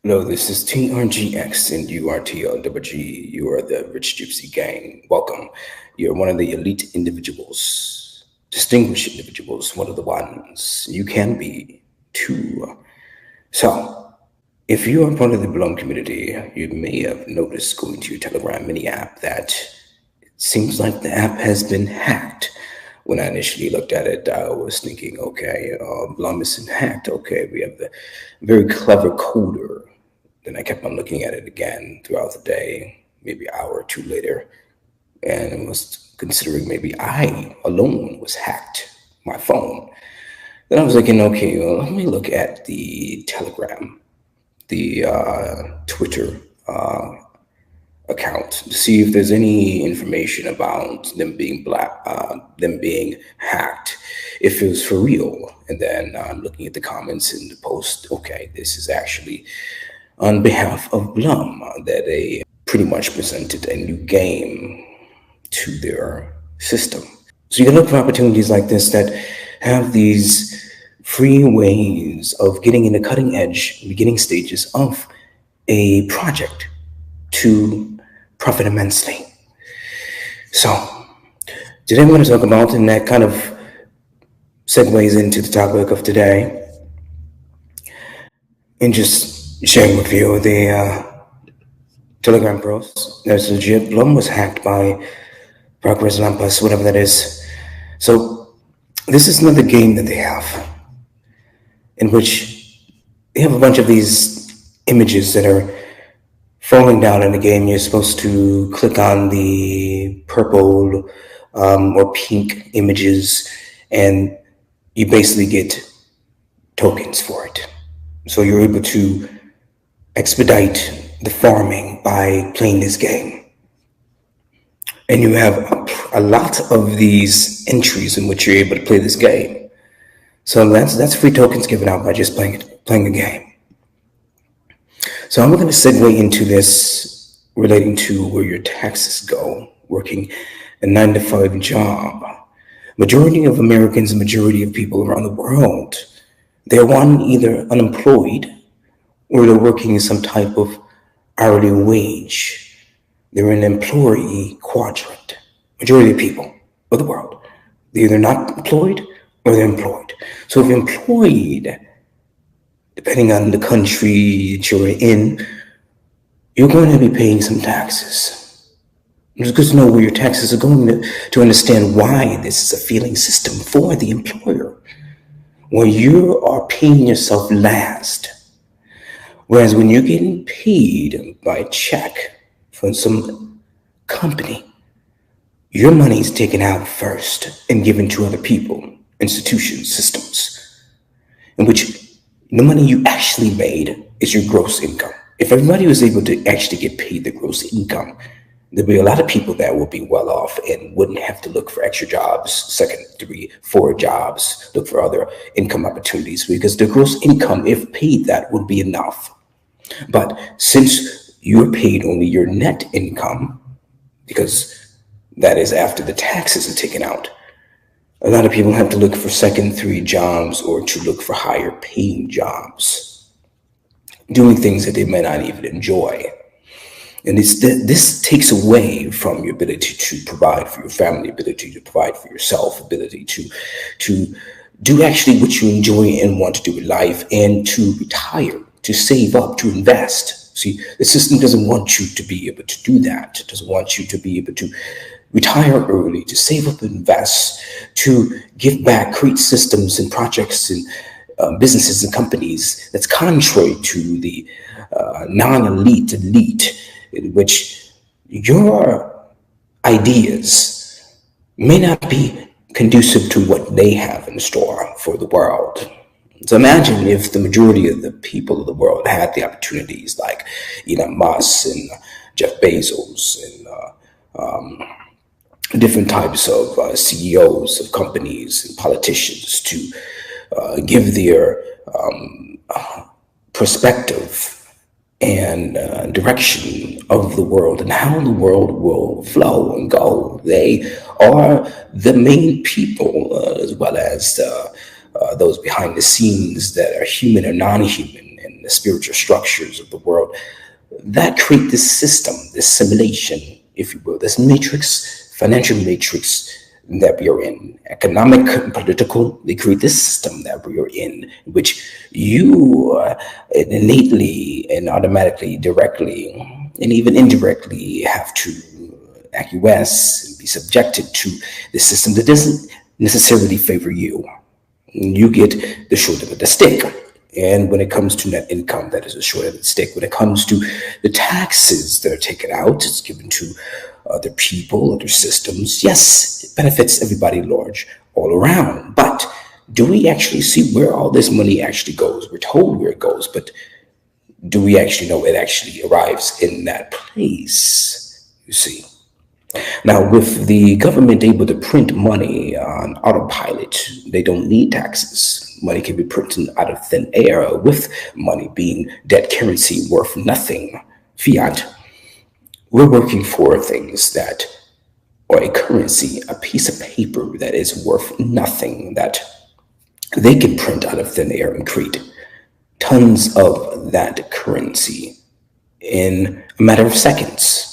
Hello, this is TRGX and you are TLWG. You are the Rich Gypsy gang. Welcome. You're one of the elite individuals, distinguished individuals, one of the ones. You can be too. So, if you are part of the Blum community, you may have noticed going to your Telegram mini app that it seems like the app has been hacked. When I initially looked at it, I was thinking, okay, Blum isn't hacked. Okay, we have the very clever coder. Then I kept on looking at it again throughout the day, maybe an hour or two later, and was considering maybe I alone was hacked, my phone. Then I was thinking, okay, well, let me look at the Telegram, the Twitter account to see if there's any information about them being hacked, if it was for real. And then looking at the comments in the post, okay, this is actually on behalf of Blum that they pretty much presented a new game to their system. So you can look for opportunities like this that have these free ways of getting in the cutting edge beginning stages of a project to profit immensely. So today I'm going to talk about, and that kind of segues into the topic of today, and just sharing with you the Telegram post. There's legit. Blum was hacked by Progress Lampus, whatever that is. So this is another game that they have, in which they have a bunch of these images that are falling down in the game. You're supposed to click on the purple or pink images, and you basically get tokens for it. So you're able to expedite the farming by playing this game. And you have a lot of these entries in which you're able to play this game. So that's free tokens given out by just playing a game. So I'm going to segue into this relating to where your taxes go, working a 9-to-5 job. Majority of Americans, majority of people around the world, they're either unemployed or they're working some type of hourly wage. They're in an employee quadrant. Majority of people of the world, they're either not employed or they're employed. So if you're employed, depending on the country that you're in, you're going to be paying some taxes. It's good to know where your taxes are going to understand why this is a feeling system for the employer, where you are paying yourself last. Whereas when you're getting paid by check from some company, your money is taken out first and given to other people, institutions, systems, in which the money you actually made is your gross income. If everybody was able to actually get paid the gross income, there'd be a lot of people that would be well off and wouldn't have to look for extra jobs, second, 3, 4 jobs, look for other income opportunities, because the gross income, if paid, that would be enough. But since you're paid only your net income, because that is after the taxes are taken out, a lot of people have to look for second, 3 jobs or to look for higher paying jobs, doing things that they may not even enjoy. And this takes away from your ability to provide for your family, ability to provide for yourself, ability to do actually what you enjoy and want to do in life, and to retire, to save up, to invest. See, the system doesn't want you to be able to do that. It doesn't want you to be able to retire early, to save up and invest, to give back, create systems and projects and businesses and companies that's contrary to the non-elite elite, in which your ideas may not be conducive to what they have in store for the world. So imagine if the majority of the people of the world had the opportunities like Elon Musk and Jeff Bezos and different types of CEOs of companies and politicians to give their perspective and direction of the world and how the world will flow and go. They are the main people, as well as those behind the scenes that are human or non-human, and and the spiritual structures of the world that create this system, this simulation, if you will, this matrix, financial matrix that we are in, economic and political. They create this system that we are in which you innately and automatically, directly, and even indirectly have to acquiesce and be subjected to the system that doesn't necessarily favor you. You get the short end of the stick. And when it comes to net income, that is a short end of the stick. When it comes to the taxes that are taken out, it's given to other people, other systems. Yes, it benefits everybody large all around. But do we actually see where all this money actually goes? We're told where it goes, but do we actually know it actually arrives in that place? You see. Now, with the government able to print money on autopilot, they don't need taxes. Money can be printed out of thin air, with money being dead currency worth nothing, fiat. We're working for things that are a currency, a piece of paper that is worth nothing, that they can print out of thin air and create tons of that currency in a matter of seconds.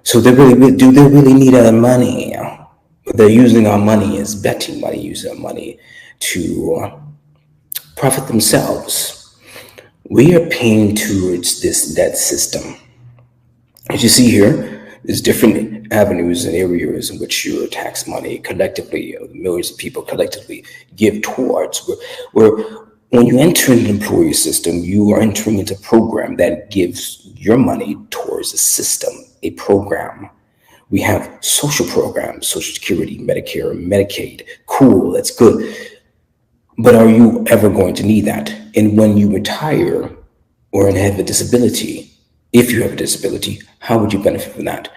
So do they really need our money? They're using our money as betting money, using our money to profit themselves. We are paying towards this debt system. As you see here, there's different avenues and areas in which your tax money collectively, millions of people collectively give towards. Where when you enter an employee system, you are entering into a program that gives your money towards a system, a program. We have social programs, Social Security, Medicare, Medicaid. Cool, that's good. But are you ever going to need that? And when you retire or have a disability, if you have a disability, how would you benefit from that?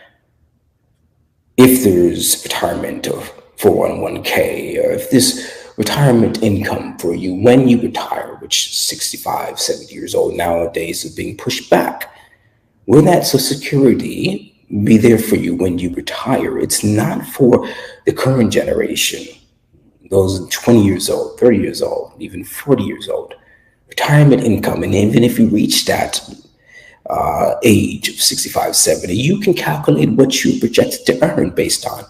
If there's retirement of 401k, or if this retirement income for you when you retire, which is 65, 70 years old nowadays, is being pushed back, will that Social Security be there for you when you retire? It's not for the current generation, those 20 years old, 30 years old, even 40 years old. Retirement income, and even if you reach that age of 65, 70, you can calculate what you projected to earn based on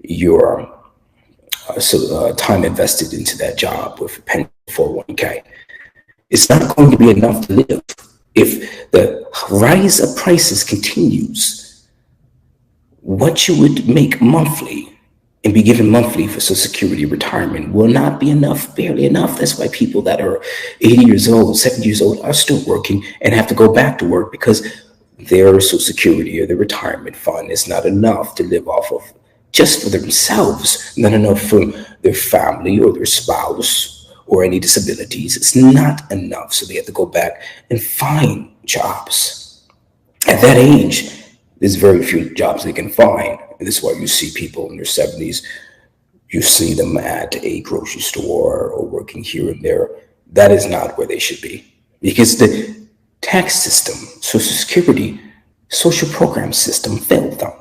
your time invested into that job with a pension 401k. It's not going to be enough to live. If the rise of prices continues, what you would make monthly and be given monthly for Social Security retirement will not be enough, barely enough. That's why people that are 80 years old, 70 years old are still working and have to go back to work because their Social Security or their retirement fund is not enough to live off of just for themselves, not enough for their family or their spouse or any disabilities. It's not enough. So they have to go back and find jobs. At that age, there's very few jobs they can find. And this is why you see people in their 70s, you see them at a grocery store or working here and there. That is not where they should be. Because the tax system, Social Security, social program system failed them.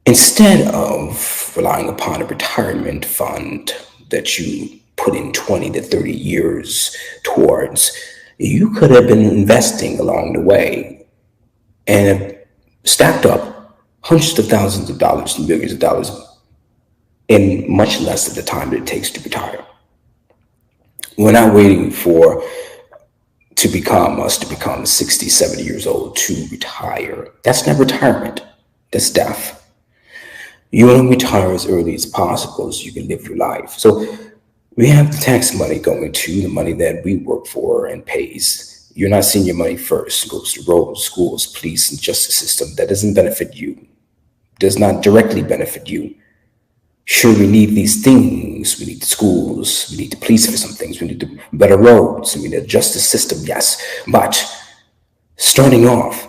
Instead of relying upon a retirement fund that you put in 20 to 30 years towards, you could have been investing along the way and have stacked up hundreds of thousands of dollars and millions of dollars in much less of the time that it takes to retire. We're not waiting for to become 60, 70 years old to retire. That's not retirement. That's death. You want to retire as early as possible so you can live your life. So we have the tax money going to the money that we work for and pays. You're not seeing your money first. It goes to roads, schools, police, and justice system. That doesn't benefit you. Does not directly benefit you. Sure, we need these things. We need the schools. We need the police for some things. We need the better roads. We need a justice system, yes. But starting off,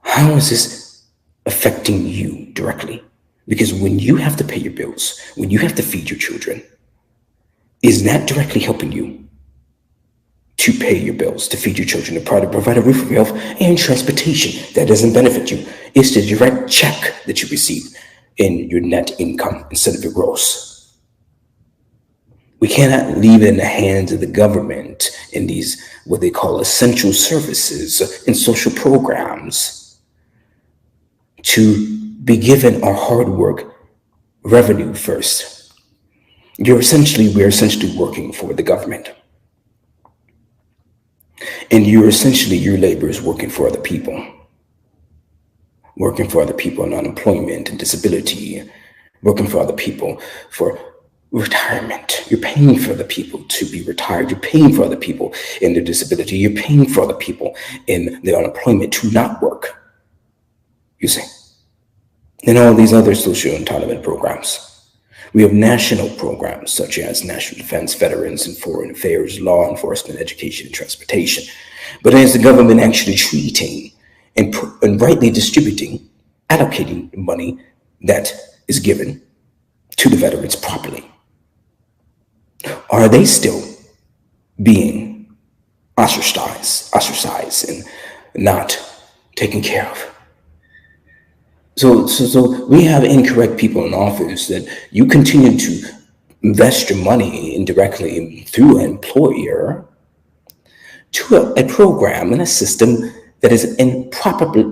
how is this affecting you directly? Because when you have to pay your bills, when you have to feed your children, is that directly helping you to pay your bills, to feed your children, to provide a roof over your health and transportation? That doesn't benefit you. It's the direct check that you receive in your net income instead of your gross. We cannot leave it in the hands of the government in these, what they call essential services and social programs, to be given our hard work revenue first. We're essentially working for the government. And your labor is working for other people. Working for other people on unemployment and disability. Working for other people for retirement. You're paying for other people to be retired. You're paying for other people in their disability. You're paying for other people in their unemployment to not work. You see? And all these other social entitlement programs. We have national programs such as national defense, veterans, and foreign affairs, law enforcement, education, and transportation. But is the government actually treating and rightly distributing, allocating money that is given to the veterans properly? Are they still being ostracized and not taken care of? So we have incorrect people in office that you continue to invest your money indirectly through an employer to a program and a system that is improperly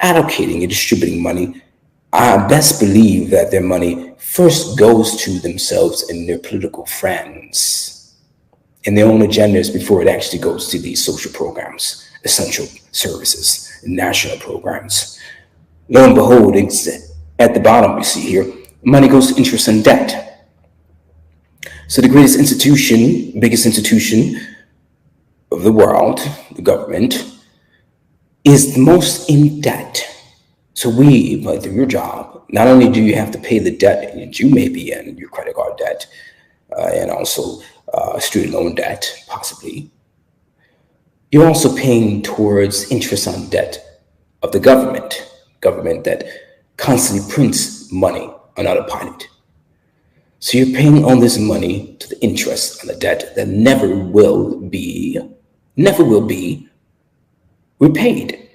allocating and distributing money. I best believe that their money first goes to themselves and their political friends and their own agendas before it actually goes to these social programs, essential services, national programs. Lo and behold, at the bottom we see here, money goes to interest and debt. So the biggest institution of the world, the government, is the most in debt. So through your job, not only do you have to pay the debt that you may be in, your credit card debt, and also student loan debt, possibly, you're also paying towards interest on debt of the government that constantly prints money on autopilot. So you're paying all this money to the interest on the debt that never will be repaid.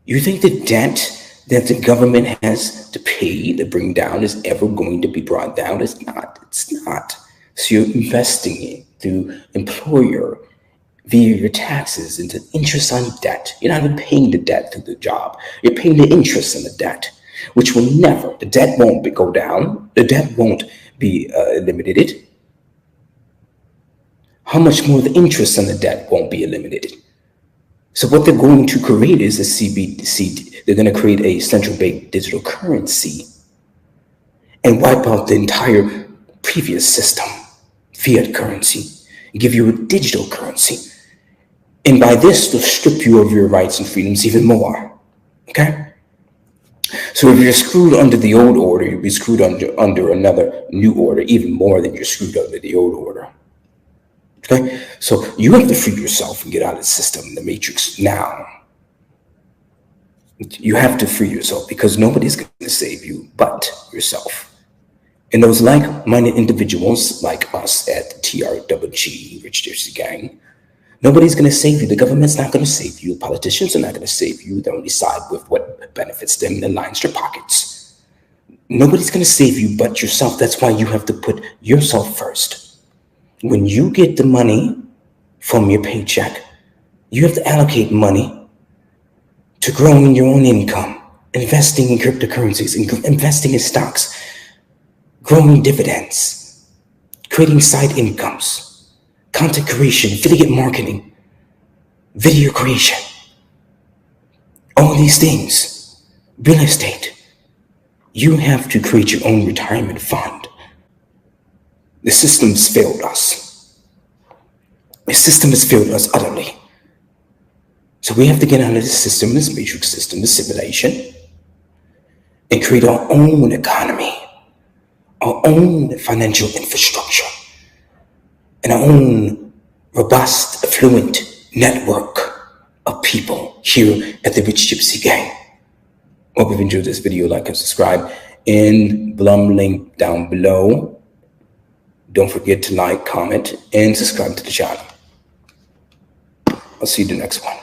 You think the debt that the government has to pay to bring down is ever going to be brought down? It's not. So you're investing it through employer via your taxes into interest on debt. You're not even paying the debt through the job. You're paying the interest on the debt, which will never, the debt won't go down. The debt won't be eliminated. How much more the interest on the debt won't be eliminated? So what they're going to create is a CBDC. They're going to create a central bank digital currency and wipe out the entire previous system, fiat currency, and give you a digital currency. And by this, they'll strip you of your rights and freedoms even more, okay? So if you're screwed under the old order, you'll be screwed under another new order, even more than you're screwed under the old order, okay? So you have to free yourself and get out of the system, the matrix now. You have to free yourself because nobody's going to save you but yourself. And those like-minded individuals like us at the TRWG, Rich Gypsy Gang, nobody's going to save you. The government's not going to save you. Politicians are not going to save you. They only side with what benefits them and lines their pockets. Nobody's going to save you but yourself. That's why you have to put yourself first. When you get the money from your paycheck, you have to allocate money to growing your own income, investing in cryptocurrencies, investing in stocks, growing dividends, creating side incomes, content creation, affiliate marketing, video creation, all these things, real estate. You have to create your own retirement fund. The system's failed us. The system has failed us utterly. So we have to get out of this system, this matrix system, this simulation, and create our own economy, our own financial infrastructure, and our own robust, affluent network of people here at the Rich Gypsy Gang. Hope you've enjoyed this video. Like and subscribe in Blum link down below. Don't forget to like, comment, and subscribe to the channel. I'll see you in the next one.